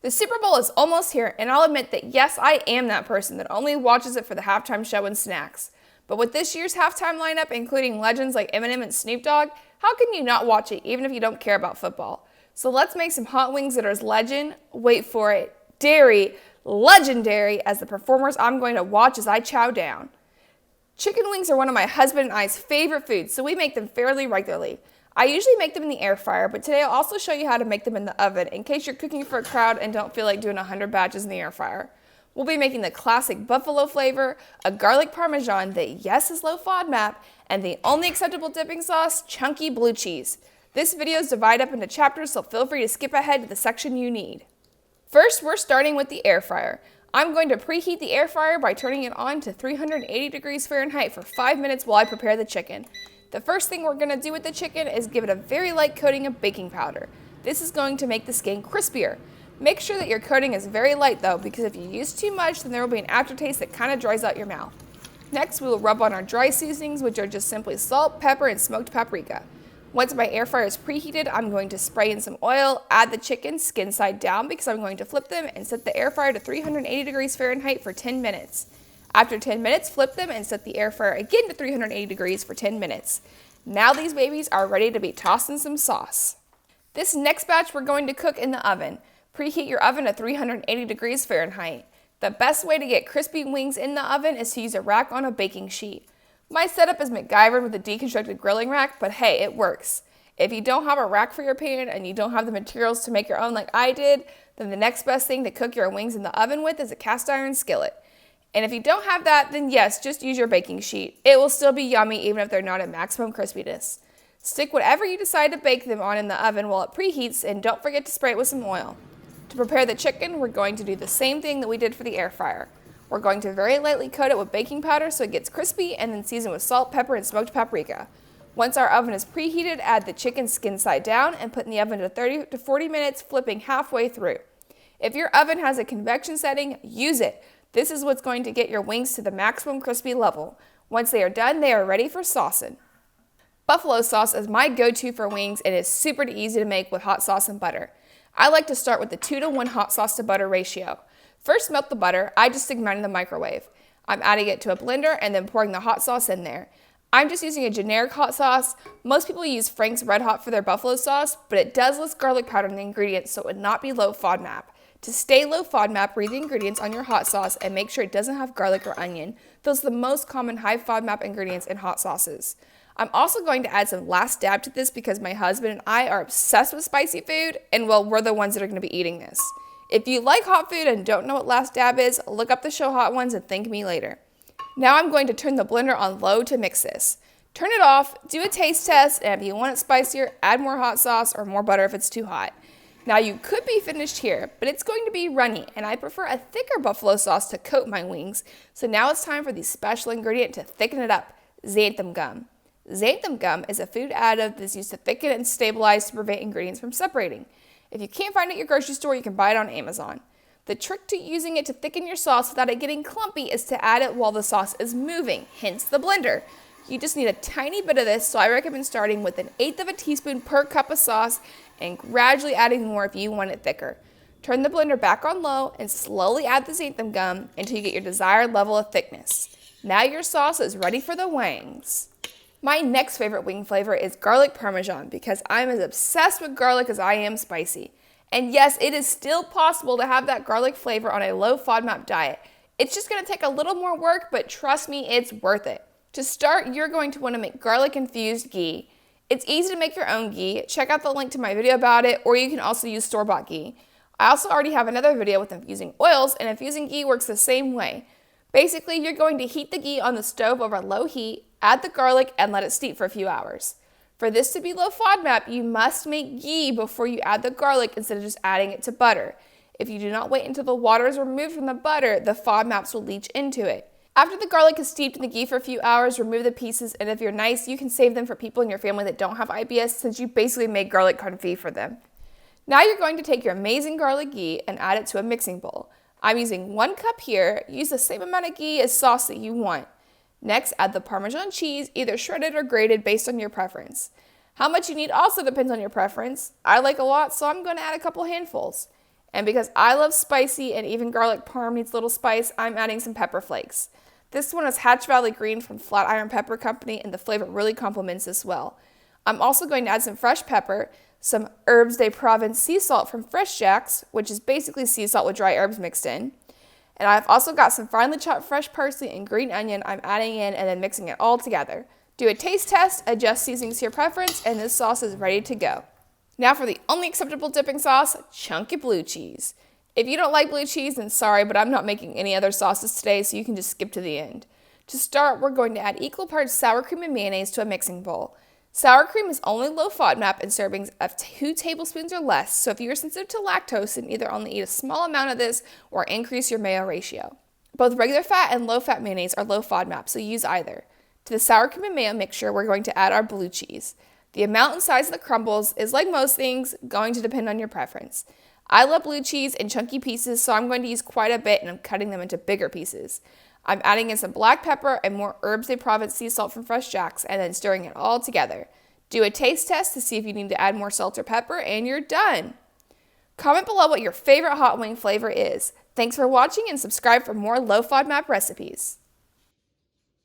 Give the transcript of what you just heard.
The Super Bowl is almost here, and I'll admit that yes, I am that person that only watches it for the halftime show and snacks. But with this year's halftime lineup, including legends like Eminem and Snoop Dogg, how can you not watch it even if you don't care about football? So let's make some hot wings that are as wait for it, legendary as the performers I'm going to watch as I chow down. Chicken wings are one of my husband and I's favorite foods, so we make them fairly regularly. I usually make them in the air fryer, but today I'll also show you how to make them in the oven in case you're cooking for a crowd and don't feel like doing 100 batches in the air fryer. We'll be making the classic buffalo flavor, a garlic parmesan that yes is low Fodmap, and the only acceptable dipping sauce, chunky blue cheese. This video is divided up into chapters, so feel free to skip ahead to the section you need. First, we're starting with the air fryer. I'm going to preheat the air fryer by turning it on to 380 degrees Fahrenheit for 5 minutes while I prepare the chicken. The first thing we're going to do with the chicken is give it a very light coating of baking powder. This is going to make the skin crispier. Make sure that your coating is very light though, because if you use too much, then there will be an aftertaste that kind of dries out your mouth. Next, we will rub on our dry seasonings, which are just simply salt, pepper, and smoked paprika. Once my air fryer is preheated, I'm going to spray in some oil, add the chicken skin side down because I'm going to flip them, and set the air fryer to 380 degrees Fahrenheit for 10 minutes. After 10 minutes, flip them and set the air fryer again to 380 degrees for 10 minutes. Now these babies are ready to be tossed in some sauce. This next batch we're going to cook in the oven. Preheat your oven to 380 degrees Fahrenheit. The best way to get crispy wings in the oven is to use a rack on a baking sheet. My setup is MacGyvered with a deconstructed grilling rack, but hey, it works. If you don't have a rack for your pan and you don't have the materials to make your own like I did, then the next best thing to cook your wings in the oven with is a cast iron skillet. And if you don't have that, then yes, just use your baking sheet. It will still be yummy even if they're not at maximum crispiness. Stick whatever you decide to bake them on in the oven while it preheats, and don't forget to spray it with some oil. To prepare the chicken, we're going to do the same thing that we did for the air fryer. We're going to very lightly coat it with baking powder so it gets crispy, and then season with salt, pepper, and smoked paprika. Once our oven is preheated, add the chicken skin side down and put in the oven to 30 to 40 minutes, flipping halfway through. If your oven has a convection setting, use it. This is what's going to get your wings to the maximum crispy level. Once they are done, they are ready for saucing. Buffalo sauce is my go-to for wings and is super easy to make with hot sauce and butter. I like to start with the 2-to-1 hot sauce to butter ratio. First, melt the butter. I just stick mine in the microwave. I'm adding it to a blender and then pouring the hot sauce in there. I'm just using a generic hot sauce. Most people use Frank's Red Hot for their buffalo sauce, but it does list garlic powder in the ingredients, so it would not be low Fodmap. To stay low Fodmap, read the ingredients on your hot sauce and make sure it doesn't have garlic or onion. Those are the most common high Fodmap ingredients in hot sauces. I'm also going to add some last dab to this because my husband and I are obsessed with spicy food, and well, we're the ones that are going to be eating this. If you like hot food and don't know what last dab is, look up the show Hot Ones and thank me later. Now I'm going to turn the blender on low to mix this. Turn it off, do a taste test, and if you want it spicier, add more hot sauce or more butter if it's too hot. Now you could be finished here, but it's going to be runny, and I prefer a thicker buffalo sauce to coat my wings. So now it's time for the special ingredient to thicken it up, xanthan gum. Xanthan gum is a food additive that's used to thicken and stabilize to prevent ingredients from separating. If you can't find it at your grocery store, you can buy it on Amazon. The trick to using it to thicken your sauce without it getting clumpy is to add it while the sauce is moving, hence the blender. You just need a tiny bit of this, so I recommend starting with 1/8 of a teaspoon per cup of sauce and gradually adding more if you want it thicker. Turn the blender back on low and slowly add the xanthan gum until you get your desired level of thickness. Now your sauce is ready for the wings. My next favorite wing flavor is garlic parmesan because I'm as obsessed with garlic as I am spicy. And yes, it is still possible to have that garlic flavor on a low Fodmap diet. It's just going to take a little more work, but trust me, it's worth it. To start, you're going to want to make garlic infused ghee. It's easy to make your own ghee. Check out the link to my video about it, or you can also use store-bought ghee. I also already have another video with infusing oils, and infusing ghee works the same way. Basically, you're going to heat the ghee on the stove over low heat, add the garlic, and let it steep for a few hours. For this to be low Fodmap, you must make ghee before you add the garlic instead of just adding it to butter. If you do not wait until the water is removed from the butter, the Fodmaps will leach into it. After the garlic is steeped in the ghee for a few hours, remove the pieces, and if you're nice, you can save them for people in your family that don't have IBS since you basically made garlic confit for them. Now you're going to take your amazing garlic ghee and add it to a mixing bowl. I'm using 1 cup here. Use the same amount of ghee as sauce that you want. Next, add the Parmesan cheese, either shredded or grated based on your preference. How much you need also depends on your preference. I like a lot, so I'm going to add a couple handfuls. And because I love spicy and even garlic parm needs a little spice, I'm adding some pepper flakes. This one is Hatch Valley Green from Flatiron Pepper Company, and the flavor really complements this well. I'm also going to add some fresh pepper, some Herbes de Provence sea salt from Fresh Jack's, which is basically sea salt with dry herbs mixed in. And I've also got some finely chopped fresh parsley and green onion I'm adding in and then mixing it all together. Do a taste test, adjust seasonings to your preference, and this sauce is ready to go. Now for the only acceptable dipping sauce, chunky blue cheese. If you don't like blue cheese, then sorry, but I'm not making any other sauces today, so you can just skip to the end. To start, we're going to add equal parts sour cream and mayonnaise to a mixing bowl. Sour cream is only low FODMAP in servings of 2 tablespoons or less, so if you are sensitive to lactose, then either only eat a small amount of this or increase your mayo ratio. Both regular fat and low fat mayonnaise are low FODMAP, so use either. To the sour cream and mayo mixture, we're going to add our blue cheese. The amount and size of the crumbles is, like most things, going to depend on your preference. I love blue cheese in chunky pieces, so I'm going to use quite a bit and I'm cutting them into bigger pieces. I'm adding in some black pepper and more Herbes de Provence sea salt from Fresh Jack's and then stirring it all together. Do a taste test to see if you need to add more salt or pepper, and you're done. Comment below what your favorite hot wing flavor is. Thanks for watching and subscribe for more low FODMAP recipes.